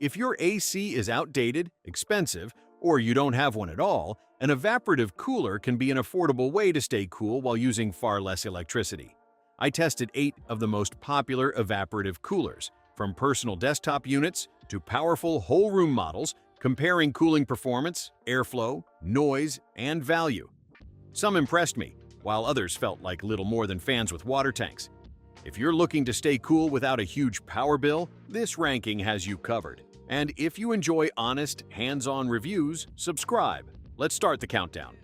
If your AC is outdated, expensive, or you don't have one at all, an evaporative cooler can be an affordable way to stay cool while using far less electricity. I tested 8 of the most popular evaporative coolers, from personal desktop units to powerful whole-room models, comparing cooling performance, airflow, noise, and value. Some impressed me, while others felt like little more than fans with water tanks. If you're looking to stay cool without a huge power bill, this ranking has you covered. And if you enjoy honest, hands-on reviews, subscribe. Let's start the countdown.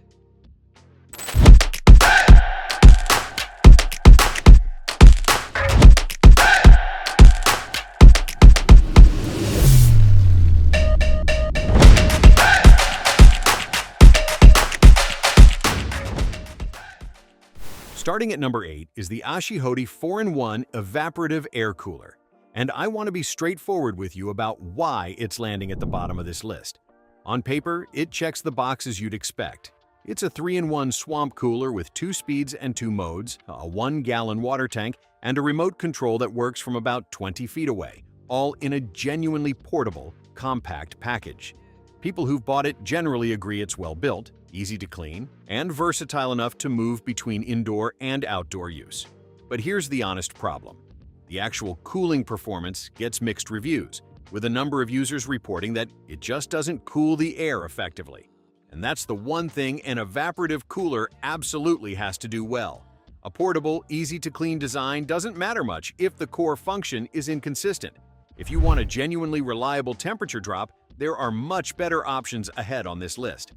Starting at number 8 is the Ashi Hody 4-in-1 Evaporative Air Cooler. And I want to be straightforward with you about why it's landing at the bottom of this list. On paper, it checks the boxes you'd expect. It's a 3-in-1 swamp cooler with 2 speeds and 2 modes, a 1-gallon water tank, and a remote control that works from about 20 feet away, all in a genuinely portable, compact package. People who've bought it generally agree it's well-built, easy to clean, and versatile enough to move between indoor and outdoor use. But here's the honest problem. The actual cooling performance gets mixed reviews, with a number of users reporting that it just doesn't cool the air effectively. And that's the one thing an evaporative cooler absolutely has to do well. A portable, easy-to-clean design doesn't matter much if the core function is inconsistent. If you want a genuinely reliable temperature drop, there are much better options ahead on this list.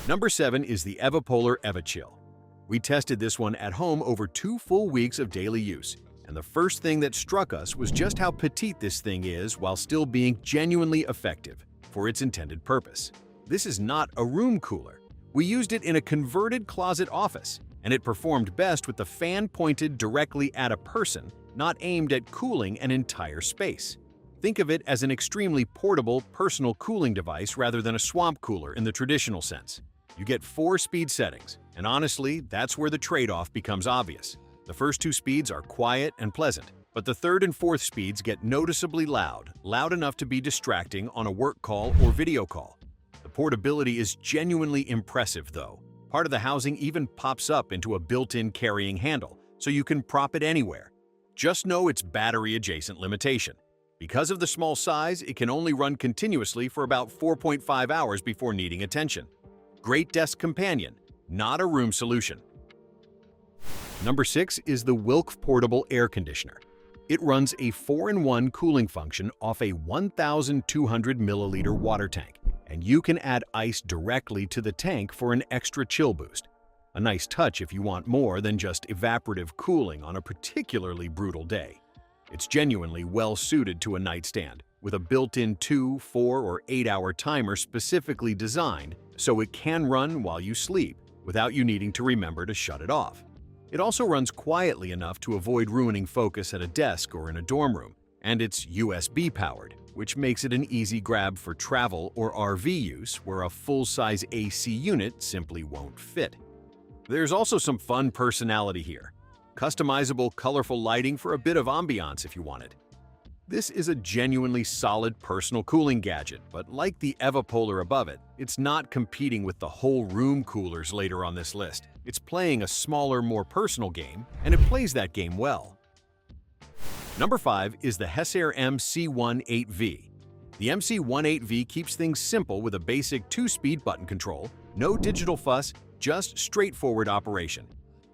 Number 7 is the Evipolar Evachill. We tested this one at home over 2 full weeks of daily use, and the first thing that struck us was just how petite this thing is while still being genuinely effective for its intended purpose. This is not a room cooler. We used it in a converted closet office, and it performed best with the fan pointed directly at a person, not aimed at cooling an entire space. Think of it as an extremely portable, personal cooling device rather than a swamp cooler in the traditional sense. You get 4 speed settings, and honestly, that's where the trade-off becomes obvious. The first 2 speeds are quiet and pleasant, but the 3rd and 4th speeds get noticeably loud enough to be distracting on a work call or video call. The portability is genuinely impressive, though. Part of the housing even pops up into a built-in carrying handle, so you can prop it anywhere. Just know its battery-adjacent limitation. Because of the small size, it can only run continuously for about 4.5 hours before needing attention. Great desk companion, not a room solution. Number 6 is the Wilk Portable Air Conditioner. It runs a 4-in-1 cooling function off a 1,200 milliliter water tank, and you can add ice directly to the tank for an extra chill boost. A nice touch if you want more than just evaporative cooling on a particularly brutal day. It's genuinely well-suited to a nightstand, with a built-in 2, 4, or 8-hour timer specifically designed so it can run while you sleep without you needing to remember to shut it off. It also runs quietly enough to avoid ruining focus at a desk or in a dorm room, and it's USB-powered, which makes it an easy grab for travel or RV use where a full-size AC unit simply won't fit. There's also some fun personality here. Customizable, colorful lighting for a bit of ambiance if you want it. This is a genuinely solid personal cooling gadget, but like the Evipolar above it, it's not competing with the whole room coolers later on this list. It's playing a smaller, more personal game, and it plays that game well. Number 5 is the Hessaire MC18V. The MC18V keeps things simple with a basic 2-speed button control, no digital fuss, just straightforward operation.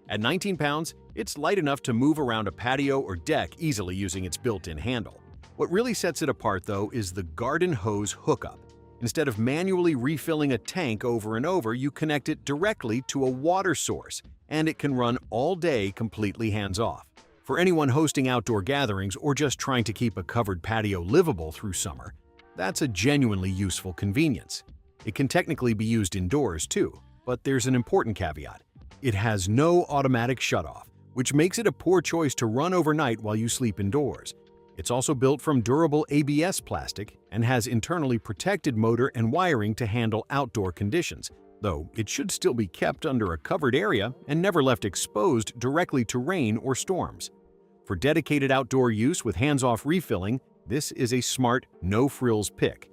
At 19 pounds, it's light enough to move around a patio or deck easily using its built-in handle. What really sets it apart, though, is the garden hose hookup. Instead of manually refilling a tank over and over, you connect it directly to a water source, and it can run all day completely hands-off. For anyone hosting outdoor gatherings or just trying to keep a covered patio livable through summer, that's a genuinely useful convenience. It can technically be used indoors, too, but there's an important caveat. It has no automatic shutoff, which makes it a poor choice to run overnight while you sleep indoors. It's also built from durable ABS plastic and has internally protected motor and wiring to handle outdoor conditions, though it should still be kept under a covered area and never left exposed directly to rain or storms. For dedicated outdoor use with hands-off refilling, This is a smart, no-frills pick.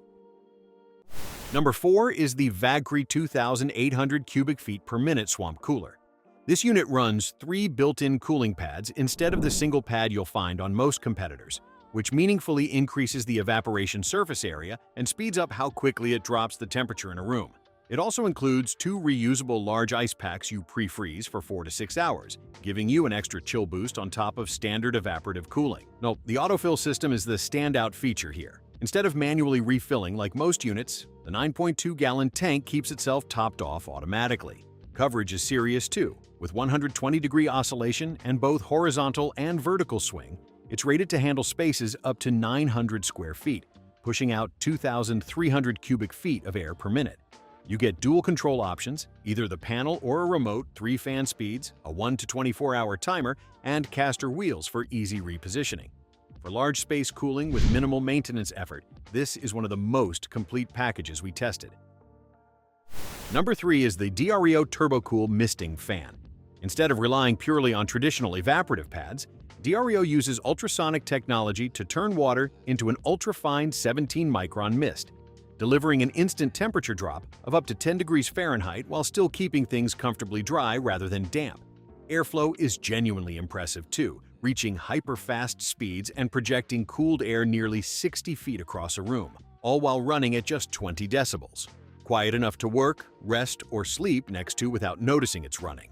Number 4 is the Vagree 2,800 cubic feet per minute swamp cooler. This unit runs 3 built-in cooling pads instead of the single pad you'll find on most competitors, which meaningfully increases the evaporation surface area and speeds up how quickly it drops the temperature in a room. It also includes 2 reusable large ice packs you pre-freeze for 4 to 6 hours, giving you an extra chill boost on top of standard evaporative cooling. No, the autofill system is the standout feature here. Instead of manually refilling like most units, the 9.2-gallon tank keeps itself topped off automatically. Coverage is serious too. With 120-degree oscillation and both horizontal and vertical swing, it's rated to handle spaces up to 900 square feet, pushing out 2,300 cubic feet of air per minute. You get dual control options, either the panel or a remote, 3 fan speeds, a 1 to 24-hour timer, and caster wheels for easy repositioning. For large space cooling with minimal maintenance effort, this is one of the most complete packages we tested. Number 3 is the Dreo TurboCool Misting Fan. Instead of relying purely on traditional evaporative pads, Dreo uses ultrasonic technology to turn water into an ultrafine 17-micron mist, delivering an instant temperature drop of up to 10 degrees Fahrenheit while still keeping things comfortably dry rather than damp. Airflow is genuinely impressive too, reaching hyper-fast speeds and projecting cooled air nearly 60 feet across a room, all while running at just 20 decibels. Quiet enough to work, rest, or sleep next to without noticing it's running.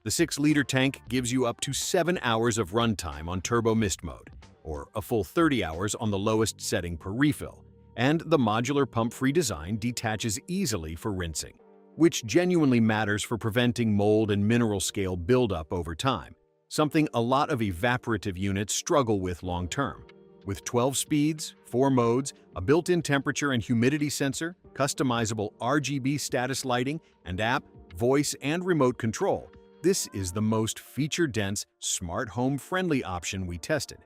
The 6-liter tank gives you up to 7 hours of runtime on turbo mist mode, or a full 30 hours on the lowest setting per refill, and the modular pump-free design detaches easily for rinsing, which genuinely matters for preventing mold and mineral scale buildup over time, something a lot of evaporative units struggle with long-term. With 12 speeds, 4 modes, a built-in temperature and humidity sensor, customizable RGB status lighting, and app, voice, and remote control, this is the most feature-dense, smart home-friendly option we tested.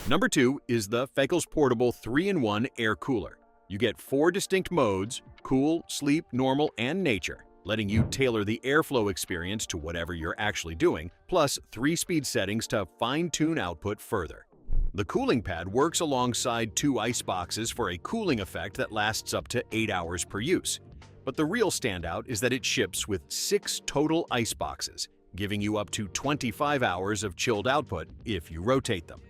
Number 2 is the Feckles Portable 3-in-1 Air Cooler. You get 4 distinct modes: cool, sleep, normal, and nature, letting you tailor the airflow experience to whatever you're actually doing, plus 3 speed settings to fine-tune output further. The cooling pad works alongside 2 ice boxes for a cooling effect that lasts up to 8 hours per use. But the real standout is that it ships with 6 total ice boxes, giving you up to 25 hours of chilled output if you rotate them.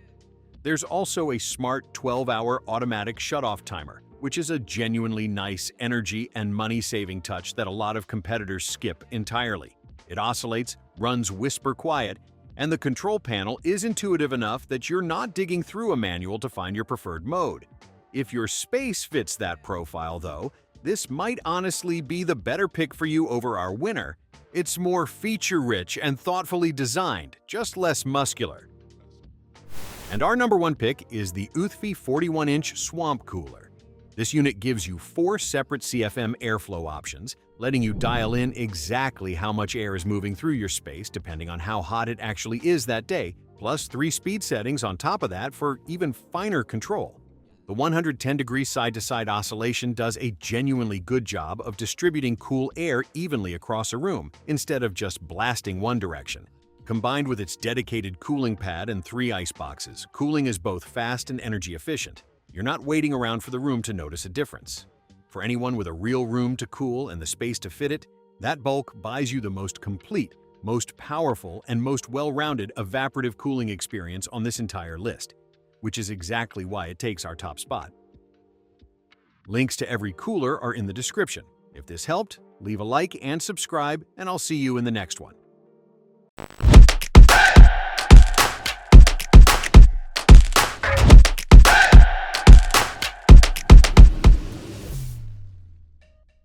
There's also a smart 12-hour automatic shutoff timer, which is a genuinely nice energy and money-saving touch that a lot of competitors skip entirely. It oscillates, runs whisper quiet, and the control panel is intuitive enough that you're not digging through a manual to find your preferred mode. If your space fits that profile, though, this might honestly be the better pick for you over our winner. It's more feature-rich and thoughtfully designed, just less muscular. And our number 1 pick is the Uthfy 41-inch Swamp Cooler. This unit gives you 4 separate CFM airflow options, letting you dial in exactly how much air is moving through your space depending on how hot it actually is that day, plus 3 speed settings on top of that for even finer control. The 110-degree side-to-side oscillation does a genuinely good job of distributing cool air evenly across a room instead of just blasting one direction. Combined with its dedicated cooling pad and 3 ice boxes, cooling is both fast and energy efficient. You're not waiting around for the room to notice a difference. For anyone with a real room to cool and the space to fit it, that bulk buys you the most complete, most powerful, and most well-rounded evaporative cooling experience on this entire list, which is exactly why it takes our top spot. Links to every cooler are in the description. If this helped, leave a like and subscribe, and I'll see you in the next one.